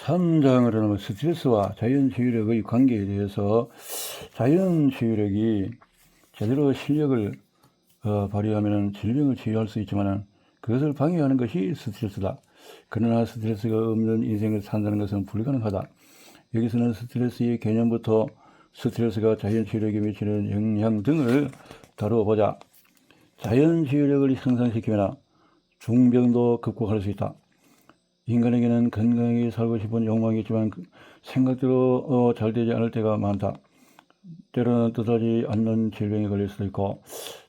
3장으로는 스트레스와 자연치유력의 관계에 대해서 자연치유력이 제대로 실력을 발휘하면 질병을 치유할 수 있지만 그것을 방해하는 것이 스트레스다. 그러나 스트레스가 없는 인생을 산다는 것은 불가능하다. 여기서는 스트레스의 개념부터 스트레스가 자연치유력에 미치는 영향 등을 다뤄보자. 자연치유력을 향상시키면 중병도 극복할 수 있다. 인간에게는 건강하게 살고 싶은 욕망이 있지만 생각대로 잘 되지 않을 때가 많다. 때로는 뜻하지 않는 질병에 걸릴 수도 있고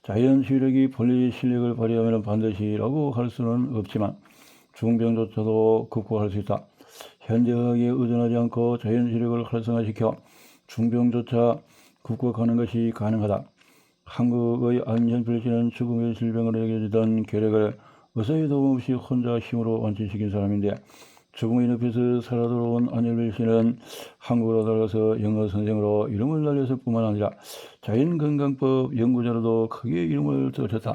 자연치유력이 본래의 실력을 발휘하면 반드시라고 할 수는 없지만 중병조차도 극복할 수 있다. 현대의학에 의존하지 않고 자연치유력을 활성화시켜 중병조차 극복하는 것이 가능하다. 한국의 안현필 씨는 죽음의 질병으로 여겨지던 괴력을 의사의 도움 없이 혼자 힘으로 완치시킨 사람인데 죽음의 늪에서 살아 돌아온 안현필 씨는 한국으로 들어가서 영어 선생으로 이름을 날렸을 뿐만 아니라 자연건강법 연구자로도 크게 이름을 떨쳤다.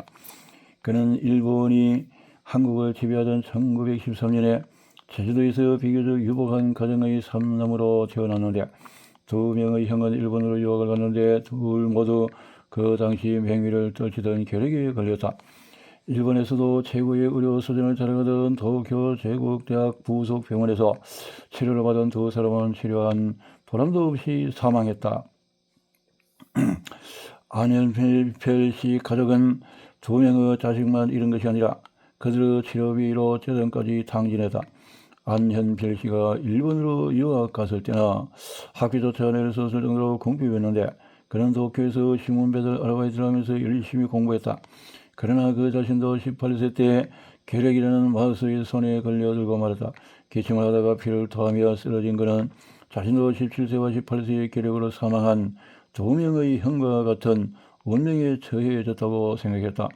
그는 일본이 한국을 지배하던 1913년에 제주도에서 비교적 유복한 가정의 삼남으로 태어났는데 두 명의 형은 일본으로 유학을 갔는데 둘 모두 그 당시 맹위를 떨치던 괴력에 걸렸다. 일본에서도 최고의 의료 수준을 자랑하던 도쿄 제국대학 부속 병원에서 치료를 받은 두 사람은 치료한 보람도 없이 사망했다. 안현필 씨 가족은 두 명의 자식만 잃은 것이 아니라 그들의 치료비로 재산까지 탕진했다. 안현필 씨가 일본으로 유학 갔을 때나 학비조차 낼 수 없을 정도로 궁핍했는데 그는 도쿄에서 신문배달 아르바이트를 하면서 열심히 공부했다. 그러나 그 자신도 18세 때 괴력이라는 마수의 손에 걸려들고 말았다. 기침을 하다가 피를 토하며 쓰러진 그는 자신도 17세와 18세의 괴력으로 사망한 두 명의 형과 같은 운명에 처해졌다고 생각했다.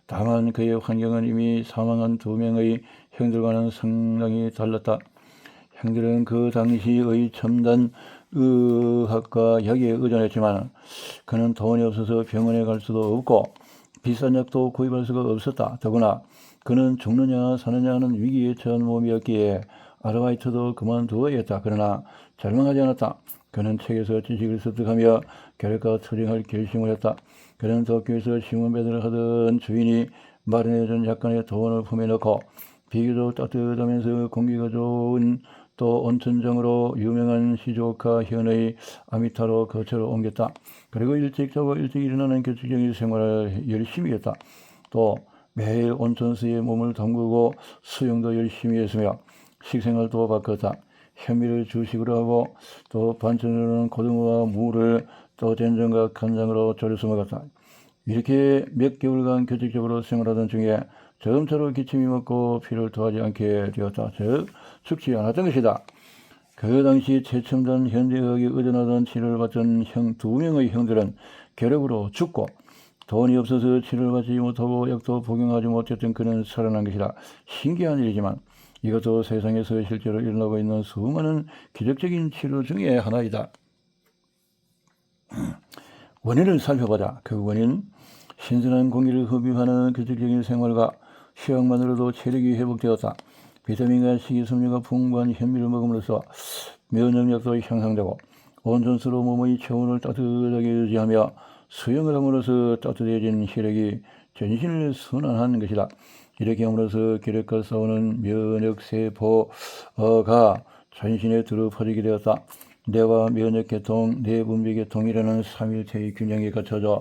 다만 그의 환경은 이미 사망한 두 명의 형들과는 상당히 달랐다. 형들은 그 당시의 첨단 의학과 약에 의존했지만 그는 돈이 없어서 병원에 갈 수도 없고 비싼 약도 구입할 수가 없었다. 더구나 그는 죽느냐 사느냐 하는 위기에 처한 몸이었기에 아르바이트도 그만두어야 했다. 그러나 절망하지 않았다. 그는 책에서 지식을 습득하며 결과 투쟁할 결심을 했다. 그는 도쿄에서 신문 배달을 하던 주인이 마련해준 약간의 돈을 품에 넣고 비교적 따뜻하면서 공기가 좋은 또 온천장으로 유명한 시즈오카 현의 아미타로 거처로 옮겼다. 그리고 일찍 자고 일찍 일어나는 규칙적인 생활을 열심히 했다. 또 매일 온천수에 몸을 담그고 수영도 열심히 했으며 식생활도 바꿨다. 현미를 주식으로 하고 또 반찬으로는 고등어와 무를 또 된장과 간장으로 졸여서 먹었다. 이렇게 몇 개월간 규칙적으로 생활하던 중에 점차로 기침이 먹고 피를 토하지 않게 되었다. 즉 죽지 않았던 것이다. 그 당시 최첨단 현대의학에 의존하던 치료를 받던 두 명의 형들은 괴력으로 죽고 돈이 없어서 치료를 받지 못하고 약도 복용하지 못했던 그는 살아난 것이다. 신기한 일이지만 이것도 세상에서 실제로 일어나고 있는 수많은 기적적인 치료 중에 하나이다. 원인을 살펴보자. 그 원인, 신선한 공기를 흡입하는 규칙적인 생활과 휴양만으로도 체력이 회복되었다. 비타민과 식이섬유가 풍부한 현미를 먹음으로써 면역력도 향상되고 온천수로 몸의 체온을 따뜻하게 유지하며 수영을 함으로써 따뜻해진 혈액이 전신을 순환하는 것이다. 이렇게 함으로써 괴력과 싸우는 면역세포가 전신에 두루 퍼지게 되었다. 뇌와 면역계통, 뇌분비계통이라는 3일체의 균형이 갖춰져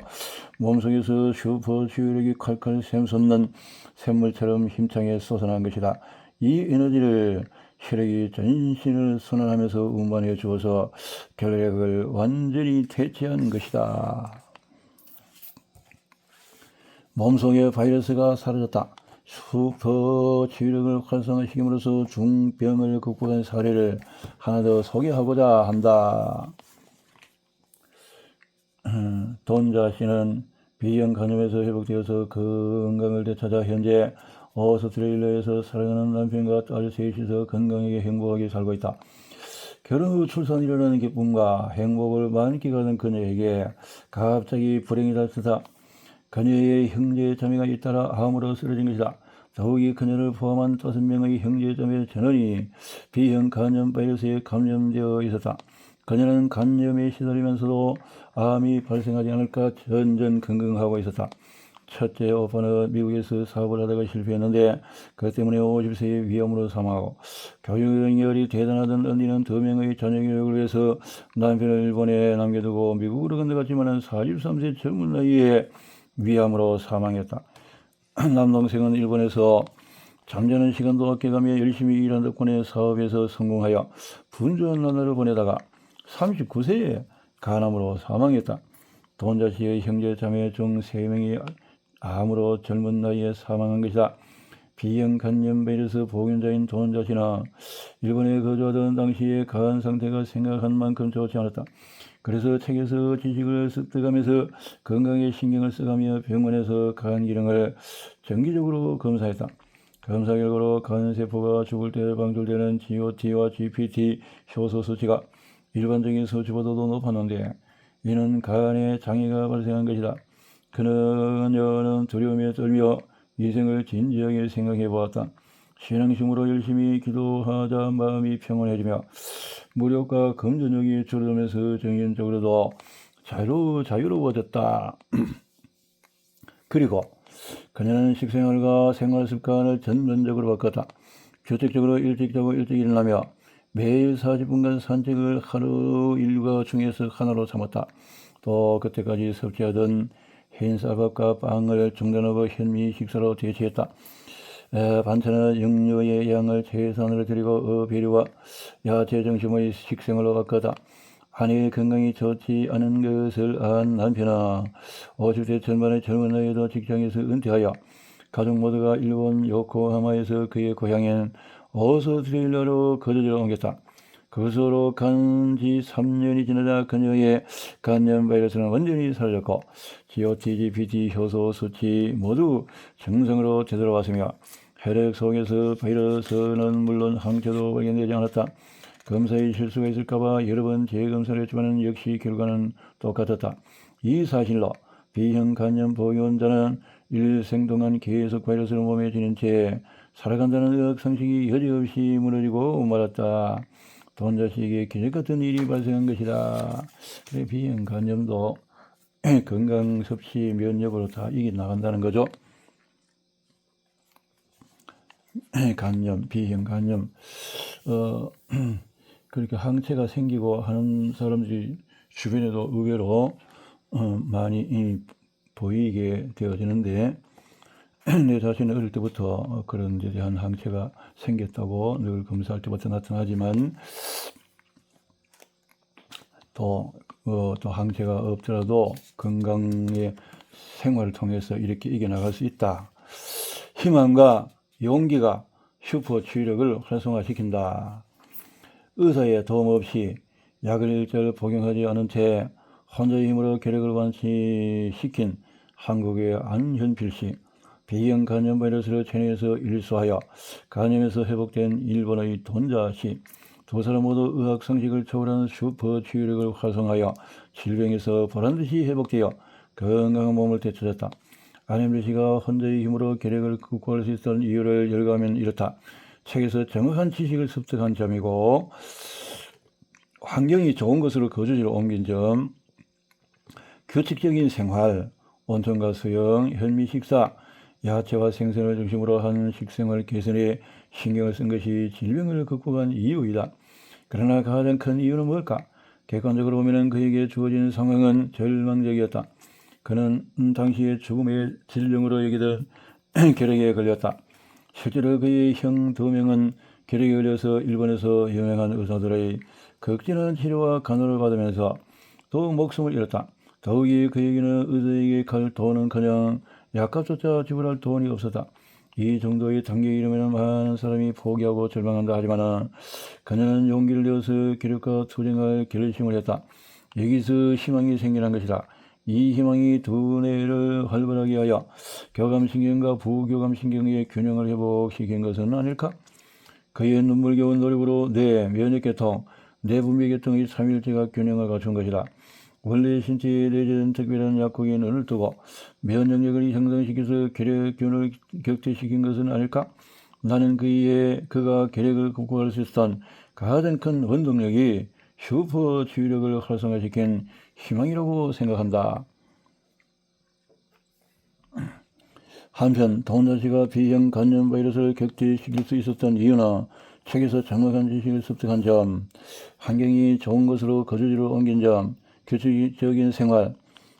몸속에서 슈퍼치유력이 칼칼 샘솟는 샘물처럼 힘차게 솟아난 것이다. 이 에너지를 혈액이 전신을 순환하면서 운반해 주어서 결핵을 완전히 퇴치한 것이다. 몸속의 바이러스가 사라졌다. 슈퍼치유력을 활성화시킴으로써 중병을 극복한 사례를 하나 더 소개하고자 한다. 돈자 씨는 비형 간염에서 회복되어서 건강을 되찾아 현재 오스트레일리아에서 사랑하는 남편과 딸 셋이서 건강하게 행복하게 살고 있다. 결혼 후 출산이라는 기쁨과 행복을 만끽하던 그녀에게 갑자기 불행이 닥쳤다. 그녀의 형제 자매가 잇따라 암으로 쓰러진 것이다. 더욱이 그녀를 포함한 5명의 형제자매 전원이 B형 간염 바이러스에 감염되어 있었다. 그녀는 간염에 시달리면서도 암이 발생하지 않을까 전전긍긍하고 있었다. 첫째 오빠는 미국에서 사업을 하다가 실패했는데 그 때문에 50세의 위암으로 사망하고 교육열이 대단하던 언니는 2명의 자녀 교육을 위해서 남편을 일본에 남겨두고 미국으로 건너갔지만 43세 젊은 나이에 위암으로 사망했다. 남동생은 일본에서 잠자는 시간도 아껴가며 열심히 일한 덕분에 사업에서 성공하여 분주한 나날을 보내다가 39세에 간암으로 사망했다. 돈자 씨의 형제 자매 중 3명이 암으로 젊은 나이에 사망한 것이다. B형 간염 바이러스 보균자인 돈자 씨는 일본에 거주하던 당시에 간 상태가 생각한 만큼 좋지 않았다. 그래서 책에서 지식을 습득하면서 건강에 신경을 써가며 병원에서 간 기능을 정기적으로 검사했다. 검사 결과로 간세포가 죽을 때 방출되는 GOT와 GPT 효소 수치가 일반적인 수치보다도 높았는데 이는 간에 장애가 발생한 것이다. 그녀는 두려움에 떨며 인생을 진지하게 생각해 보았다. 신앙심으로 열심히 기도하자 마음이 평온해지며 무력과 금전력이 줄어들면서 정신적으로도 자유로워졌다. 그리고 그녀는 식생활과 생활 습관을 전면적으로 바꿨다. 규칙적으로 일찍 자고 일찍 일어나며 매일 40분간 산책을 하루 일과 중에서 하나로 삼았다. 또 그때까지 섭취하던 흰쌀밥과 빵을 중단하고 현미 식사로 대체했다. 반찬은 육류의 양을 최소한으로 줄이고 비료와 야채 중심의 식생활로 바꿨다. 아내의 건강이 좋지 않은 것을 안 남편은 50대 전반의 젊은 나이에도 직장에서 은퇴하여 가족 모두가 일본 요코하마에서 그의 고향인 오스트레일리아로 거주지로 옮겼다. 그것으로 간 지 3년이 지나자 그녀의 간염 바이러스는 완전히 사라졌고 GOT, GPT 효소 수치 모두 정상으로 되돌아왔으며 혈액 속에서 바이러스는 물론 항체도 발견되지 않았다. 검사에 실수가 있을까봐 여러 번 재검사를 했지만 역시 결과는 똑같았다. 이 사실로 B형 간염 보유자는 일생 동안 계속 바이러스를 몸에 지닌 채 살아간다는 의학 상식이 여지없이 무너지고 말았다. 돈자식에게 기적같은 일이 발생한 것이다. B형 간염도 건강, 섭씨, 면역으로 다 이겨나간다는 거죠. 간염, B형 간염. 그렇게 항체가 생기고 하는 사람들이 주변에도 의외로 많이 보이게 되어지는데 내 자신은 어릴 때부터 그런 데 대한 항체가 생겼다고 늘 검사할 때부터 나타나지만 또 항체가 없더라도 건강의 생활을 통해서 이렇게 이겨나갈 수 있다. 희망과 용기가 슈퍼 치유력을 활성화시킨다. 의사의 도움 없이 약을 일절 복용하지 않은 채 혼자의 힘으로 계력을 완치시킨 한국의 안현필 씨. B형 간염 바이러스를 체내에서 일소하여 간염에서 회복된 일본의 돈자 씨. 두 사람 모두 의학 상식을 초월하는 슈퍼 치유력을 활성화하여 질병에서 보란듯이 회복되어 건강한 몸을 되찾았다. 안현필 씨가 혼자의 힘으로 계력을 극복할 수 있었던 이유를 열거하면 이렇다. 책에서 정확한 지식을 습득한 점이고 환경이 좋은 곳으로 거주지로 옮긴 점, 규칙적인 생활, 온천과 수영, 현미 식사, 야채와 생선을 중심으로 한 식생활 개선에 신경을 쓴 것이 질병을 극복한 이유이다. 그러나 가장 큰 이유는 뭘까? 객관적으로 보면 그에게 주어진 상황은 절망적이었다. 그는 당시에 죽음의 질병으로 여기던 결핵에 걸렸다. 실제로 그의 형 2명은 결핵에 걸려서 일본에서 유명한 의사들의 극진한 치료와 간호를 받으면서 또 목숨을 잃었다. 더욱이 그에게는 의사에게 갈 돈은커녕 약값조차 지불할 돈이 없었다. 이 정도의 단계에 이르면 많은 사람이 포기하고 절망한다 하지만 그녀는 용기를 내어서 기력과 투쟁할 결심을 했다. 여기서 희망이 생기는 것이다. 이 희망이 두뇌를 활발하게 하여 교감신경과 부교감신경의 균형을 회복시킨 것은 아닐까? 그의 눈물겨운 노력으로 뇌, 면역계통, 내분비계통의 삼일체가 균형을 갖춘 것이다. 원래 신체에 내재된 특별한 약국의 눈을 뜨고 면역력을 향상시켜서 계력균을 격퇴시킨 것은 아닐까? 나는 그가 계력을 극복할 수 있었던 가장 큰 원동력이 슈퍼 치유력을 활성화시킨 희망이라고 생각한다. 한편 동자씨가 B형 간염 바이러스를 격퇴시킬 수 있었던 이유나 책에서 정확한 지식을 습득한 점, 환경이 좋은 것으로 거주지로 옮긴 점, 규칙적인 생활,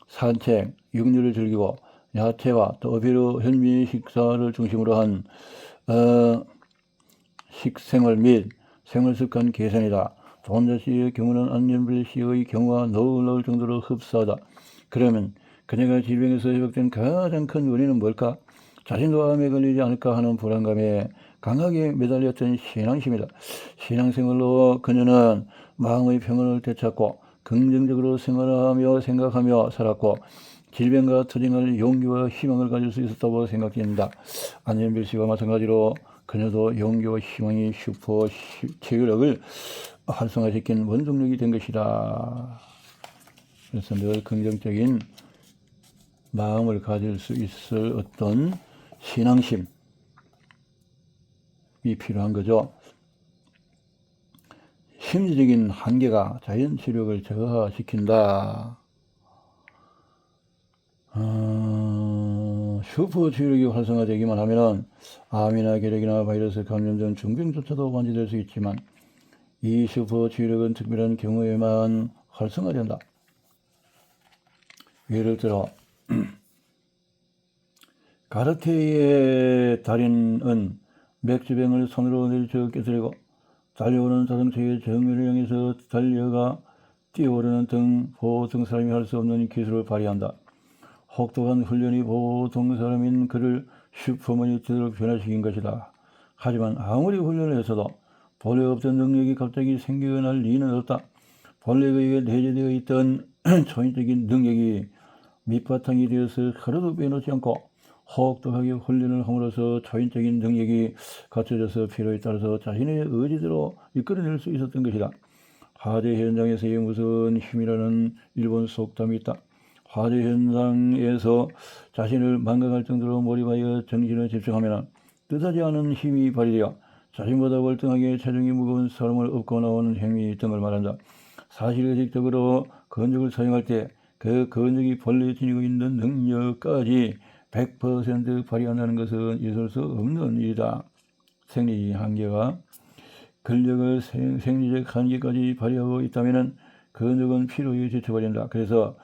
산책, 육류를 즐기고 야채와 또 비료 현미 식사를 중심으로 한 식생활 및 생활습관 개선이다. 동자씨의 경우는 안현필씨의 경우와 놀라울 정도로 흡사하다. 그러면 그녀가 질병에서 회복된 가장 큰 원인은 뭘까? 자신도 암에 걸리지 않을까 하는 불안감에 강하게 매달렸던 신앙심이다. 신앙생활로 그녀는 마음의 평온을 되찾고 긍정적으로 생활하며 생각하며 살았고 질병과 투쟁할 용기와 희망을 가질 수 있었다고 생각된다. 안현필 씨와 마찬가지로 그녀도 용기와 희망이 슈퍼 치유력을 활성화시킨 원동력이 된 것이다. 그래서 늘 긍정적인 마음을 가질 수 있을 어떤 신앙심이 필요한 거죠. 심리적인 한계가 자연 치료력을 저하시킨다. 슈퍼 치유력이 활성화되기만 하면 암이나 결핵이나 바이러스 감염 등 중병조차도 완치될 수 있지만 이 슈퍼 치유력은 특별한 경우에만 활성화된다. 예를 들어 가르테의 달인은 맥주병을 손으로 내리쳐 깨뜨리고 달려오는 자동차의 정면을 향해서 달려가 뛰어오르는 등 보통 사람이 할 수 없는 기술을 발휘한다. 혹독한 훈련이 보통 사람인 그를 슈퍼맨으로 변화시킨 것이다. 하지만 아무리 훈련을 했어도 본래 없던 능력이 갑자기 생겨날 리는 없다. 본래 그에게 내재되어 있던 초인적인 능력이 밑바탕이 되어서 하루도 빼놓지 않고 혹독하게 훈련을 함으로써 초인적인 능력이 갖춰져서 필요에 따라서 자신의 의지대로 이끌어낼 수 있었던 것이다. 화재 현장에서의 무서운 힘이라는 일본 속담이 있다. 화재 현장에서 자신을 망각할 정도로 몰입하여 정신을 집중하면 뜻하지 않은 힘이 발휘되어 자신보다 월등하게 체중이 무거운 사람을 업고 나오는 행위 등을 말한다. 사실의식적으로 건축을 사용할 때 그 건축이 본래 지니고 있는 능력까지 100% 발휘한다는 것은 있을 수 없는 일이다. 생리적 한계가 근력을 생리적 한계까지 발휘하고 있다면 근육은 피로에 지쳐버린다. 그래서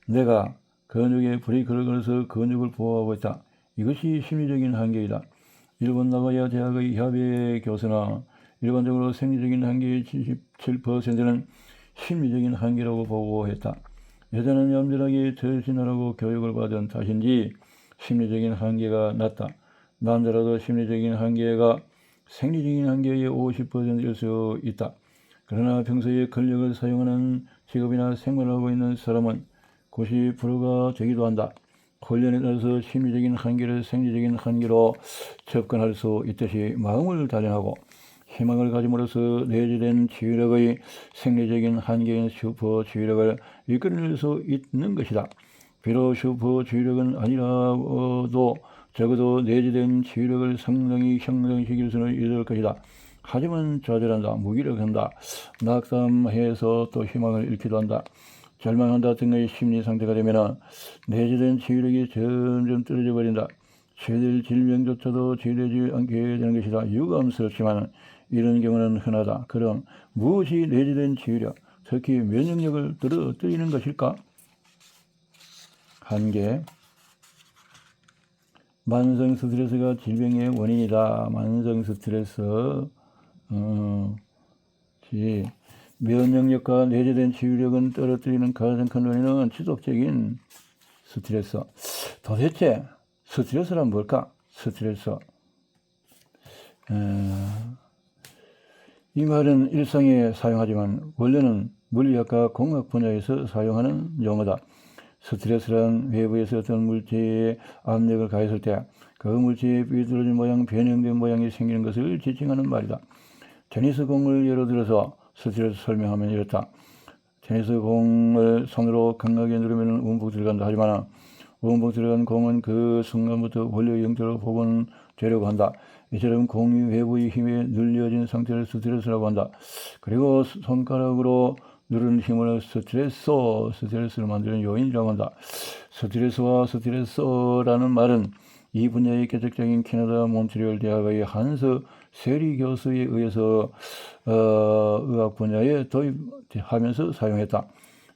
내가 근육에 브레이크를 걸어서 근육을 보호하고 있다. 이것이 심리적인 한계이다. 일본 나고야 대학의 야베 교수나 일반적으로 생리적인 한계의 77%는 심리적인 한계라고 보고했다. 여자는 염전하게 절신하라고 교육을 받은 탓인지 심리적인 한계가 낮다. 남자라도 심리적인 한계가 생리적인 한계의 50%일 수 있다. 그러나 평소에 근력을 사용하는 직업이나 생활을 하고 있는 사람은 90%가 되기도 한다. 훈련에 따라서 심리적인 한계를 생리적인 한계로 접근할 수 있듯이 마음을 단련하고 희망을 가짐으로써 내재된 치유력의 생리적인 한계인 슈퍼 치유력을 이끌어낼 수 있는 것이다. 비록 슈퍼 치유력은 아니라도 적어도 내재된 치유력을 상당히 향상시킬 수는 있을 것이다. 하지만 좌절한다, 무기력한다, 낙담해서 또 희망을 잃기도 한다. 절망한다 등의 심리 상태가 되면 내재된 치유력이 점점 떨어져 버린다. 치유될 질병조차도 치유되지 않게 되는 것이다. 유감스럽지만 이런 경우는 흔하다. 그럼 무엇이 내재된 치유력, 특히 면역력을 떨어뜨리는 것일까? 한계. 만성 스트레스가 질병의 원인이다. 만성 스트레스. 면역력과 내재된 치유력은 떨어뜨리는 가장 큰 원인은 지속적인 스트레스. 도대체 스트레스란 뭘까? 스트레스. 이 말은 일상에 사용하지만 원래는 물리학과 공학 분야에서 사용하는 용어다. 스트레스란 외부에서 어떤 물체에 압력을 가했을 때 그 물체에 삐뚤어진 모양, 변형된 모양이 생기는 것을 지칭하는 말이다. 테니스 공을 예로 들어서 스트레스 설명하면 이렇다. 테니스 공을 손으로 강하게 누르면 움푹 들어간다. 하지만 움푹 들어간 공은 그 순간부터 원래 형태로 복원되려고 한다. 이처럼 공이 외부의 힘에 눌려진 상태를 스트레스라고 한다. 그리고 손가락으로 누르는 힘을 스트레스를 만드는 요인이라고 한다. 스트레스와 스트레서라는 말은 이 분야의 개척적인 캐나다 몬트리올 대학의 한스 세리 교수에 의해서 의학 분야에 도입하면서 사용했다.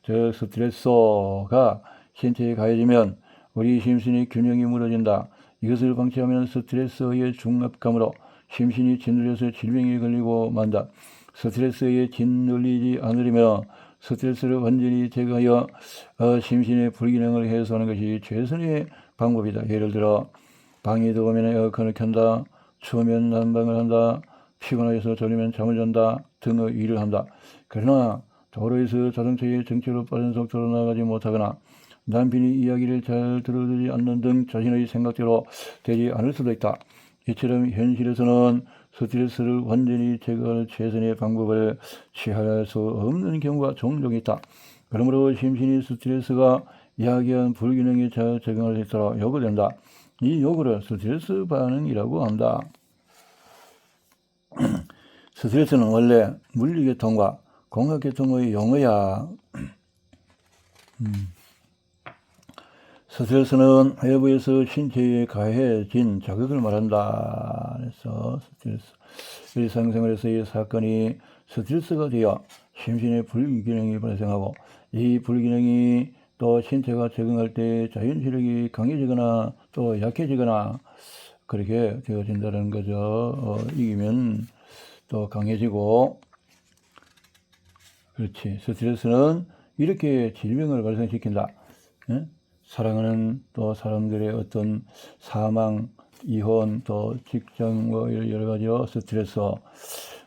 저 스트레서가 신체에 가해지면 우리 심신의 균형이 무너진다. 이것을 방치하면 스트레스의 중압감으로 심신이 짓눌려서 질병에 걸리고 만다. 스트레스에 짓눌리지 않으려면 스트레스를 완전히 제거하여 심신의 불균형을 해소하는 것이 최선의 방법이다. 예를 들어 방이 더우면 에어컨을 켠다. 추우면 난방을 한다. 피곤해서 졸리면 잠을 잔다 등의 일을 한다. 그러나 도로에서 자동차의 정체로 빠른 속도로 나가지 못하거나 남편이 이야기를 잘 들어주지 않는 등 자신의 생각대로 되지 않을 수도 있다. 이처럼 현실에서는 스트레스를 완전히 제거할 최선의 방법을 취할 수 없는 경우가 종종 있다. 그러므로 심신이 스트레스가 야기한 불균형에 잘 적응할 수 있도록 요구된다. 이 요구를 스트레스 반응이라고 한다. 스트레스는 원래 물리계통과 공학계통의 용어야. 스트레스는 외부에서 신체에 가해진 자극을 말한다. 그래서 스트레스. 일상생활에서의 사건이 스트레스가 되어 심신의 불균형이 발생하고 이 불균형이 또 신체가 적응할 때 자연시력이 강해지거나 또 약해지거나 그렇게 되어진다는 거죠. 이기면 또 강해지고. 그렇지. 스트레스는 이렇게 질병을 발생시킨다. 예? 사랑하는 또 사람들의 어떤 사망, 이혼, 또 직장 뭐 여러 가지로 스트레스,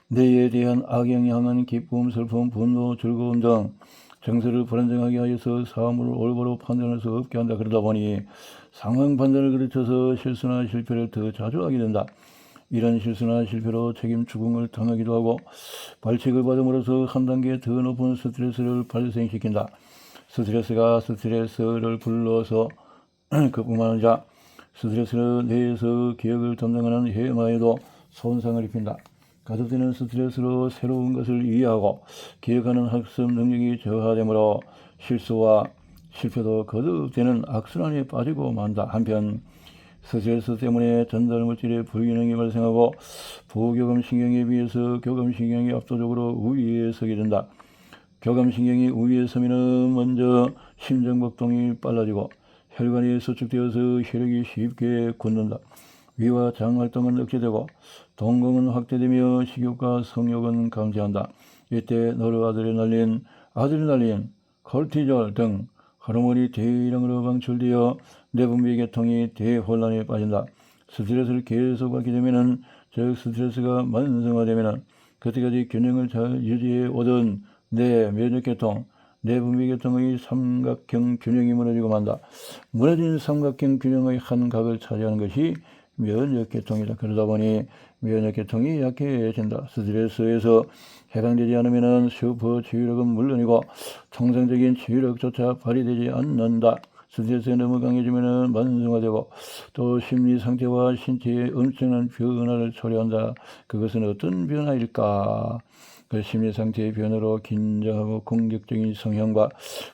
뇌에 대한 악영향은 기쁨, 슬픔, 분노, 즐거움 등 정서를 불안정하게 하여서 사물을 올바로 판단할 수 없게 한다. 그러다 보니 상황 판단을 거쳐서 실수나 실패를 더 자주 하게 된다. 이런 실수나 실패로 책임 추궁을 당하기도 하고 벌칙을 받음으로써 한 단계 더 높은 스트레스를 발생시킨다. 스트레스가 스트레스를 불러서 그뿐만 아니라 스트레스는 뇌에서 기억을 담당하는 해마에도 손상을 입힌다. 가속되는 스트레스로 새로운 것을 이해하고 기억하는 학습 능력이 저하되므로 실수와 실패도 거듭되는 악순환에 빠지고 만다. 한편 스트레스 때문에 전달물질의 불균형이 발생하고 부교감신경에 비해서 교감신경이 압도적으로 우위에 서게 된다. 교감신경이 우위에 서면 먼저 심장박동이 빨라지고 혈관이 수축되어서 혈액이 쉽게 굳는다. 위와 장활동은 억제되고 동공은 확대되며 식욕과 성욕은 감지한다. 이때 노르아드레날린, 아드레날린, 코르티졸 등 호르몬이 대량으로 방출되어 내분비 계통이 대혼란에 빠진다. 스트레스를 계속 받게 되면 즉 스트레스가 만성화되면 그때까지 균형을 잘 유지해 오던 내 면역계통, 내분비계통의 삼각형 균형이 무너지고 만다. 무너진 삼각형 균형의 한 각을 차지하는 것이 면역계통이다. 그러다 보니 면역계통이 약해진다. 스트레스에서 해방되지 않으면 슈퍼 치유력은 물론이고 정상적인 치유력조차 발휘되지 않는다. 스트레스에 너무 강해지면 만성화되고 또 심리 상태와 신체에 엄청난 변화를 초래한다. 그것은 어떤 변화일까? 그 심리 상태의 변화로 긴장하고 공격적인 성향과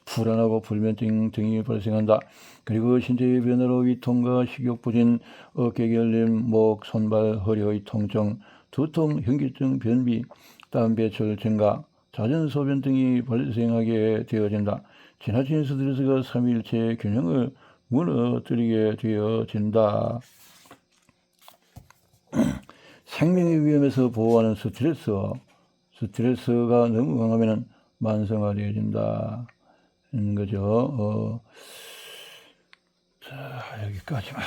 불안하고 불면증 등이 발생한다. 그리고 신체의 변화로 위통과 식욕부진, 어깨결림, 목, 손발, 허리의 통증, 두통, 현기증, 변비, 땀 배출 증가, 잦은 소변 등이 발생하게 되어진다. 지나친 스트레스가 3일째 균형을 무너뜨리게 되어진다. 생명의 위험에서 보호하는 스트레스가 너무 강하면 만성화되어진다. 는 거죠. 자, 여기까지만.